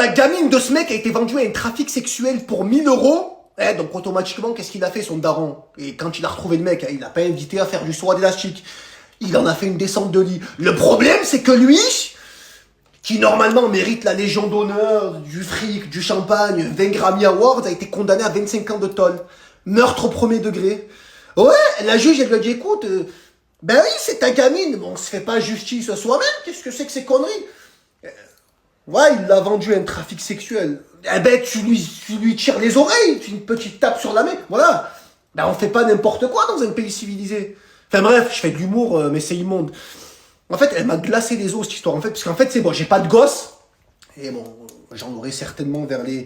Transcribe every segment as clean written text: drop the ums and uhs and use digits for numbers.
la gamine de ce mec a été vendue à un trafic sexuel pour 1000 euros. Donc automatiquement, qu'est-ce qu'il a fait son daron? Et quand il a retrouvé le mec, il l'a pas invité à faire du saut à d'élastique. Il en a fait une descente de lit. Le problème, c'est que lui, qui normalement mérite la Légion d'honneur, du fric, du champagne, 20 Grammy Awards, a été condamné à 25 ans de tôle. Meurtre au premier degré. Ouais, la juge, elle lui a dit, écoute, ben oui, c'est ta gamine, mais on se fait pas justice soi-même, qu'est-ce que c'est que ces conneries? Ouais, il l'a vendu à un trafic sexuel. Eh ben, tu lui tires les oreilles, tu une petite tape sur la main, voilà. Ben, on fait pas n'importe quoi dans un pays civilisé. Enfin bref, je fais de l'humour, mais c'est immonde. En fait, elle m'a glacé les os, cette histoire, en fait, parce qu'en fait, c'est bon, j'ai pas de gosse, et bon, j'en aurai certainement vers les...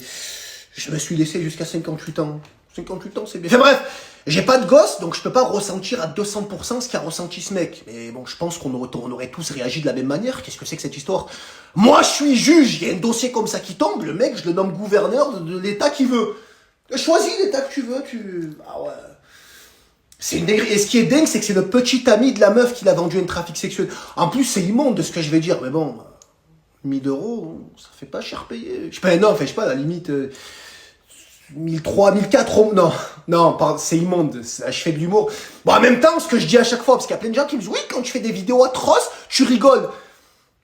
Je me suis laissé jusqu'à 58 ans. 58 ans, c'est bien. Enfin bref, j'ai pas de gosse, donc je peux pas ressentir à 200% ce qu'a ressenti ce mec. Mais bon, je pense qu'on aurait tous réagi de la même manière. Qu'est-ce que c'est que cette histoire? Moi, je suis juge, il y a un dossier comme ça qui tombe, le mec, je le nomme gouverneur de l'état qu'il veut. Choisis l'état que tu veux, Ah ouais... C'est une dinguerie. Et ce qui est dingue, c'est que c'est le petit ami de la meuf qui l'a vendu un trafic sexuel. En plus, c'est immonde de ce que je vais dire, mais bon, 1000 euros, ça fait pas cher payer. Je sais pas, non, enfin, je sais pas, à la limite, 1300, 1400, non, c'est immonde, je fais de l'humour. Bon, en même temps, ce que je dis à chaque fois, parce qu'il y a plein de gens qui me disent, oui, quand tu fais des vidéos atroces, tu rigoles.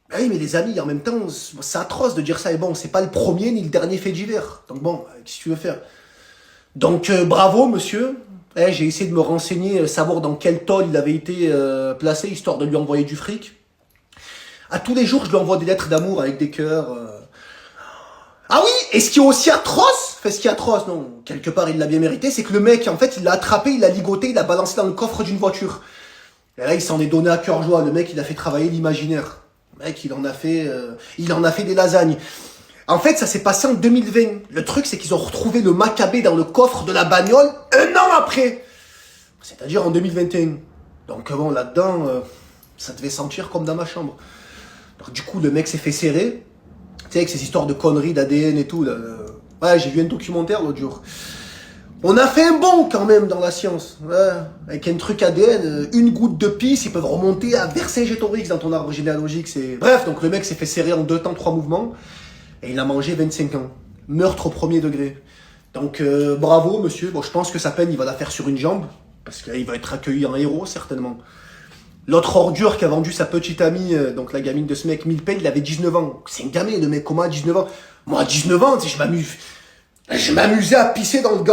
Ben oui, mais les amis, en même temps, c'est atroce de dire ça, et bon, c'est pas le premier ni le dernier fait divers. Donc bon, qu'est-ce que tu veux faire? Donc, bravo, monsieur. J'ai essayé de me renseigner, savoir dans quel tôle il avait été placé, histoire de lui envoyer du fric. À tous les jours, je lui envoie des lettres d'amour avec des cœurs. Ah oui, et ce qui est aussi atroce, enfin ce qui est atroce, non, quelque part il l'a bien mérité, c'est que le mec, en fait, il l'a attrapé, il l'a ligoté, il l'a balancé dans le coffre d'une voiture. Et là, il s'en est donné à cœur joie. Le mec, il a fait travailler l'imaginaire. Le mec, il en a fait des lasagnes. En fait, ça s'est passé en 2020. Le truc, c'est qu'ils ont retrouvé le Maccabée dans le coffre de la bagnole 1 an après. C'est-à-dire en 2021. Donc bon, là-dedans, ça devait sentir comme dans ma chambre. Alors, du coup, le mec s'est fait serrer. Tu sais, avec ces histoires de conneries, d'ADN et tout. Là. Ouais, j'ai vu un documentaire l'autre jour. On a fait un bond quand même dans la science. Ouais. Avec un truc ADN, une goutte de pisse, ils peuvent remonter à Vercingétorix dans ton arbre généalogique. Bref, donc le mec s'est fait serrer en 2 temps, 3 mouvements. Et il a mangé 25 ans. Meurtre au premier degré. Donc, bravo, monsieur. Bon, je pense que sa peine, il va la faire sur une jambe. Parce qu'il va être accueilli en héros, certainement. L'autre ordure qui a vendu sa petite amie, donc la gamine de ce mec, 1000 peines, il avait 19 ans. C'est un gamin, le mec, comment à 19 ans? Moi, à 19 ans, tu sais, je m'amusais à pisser dans le gant.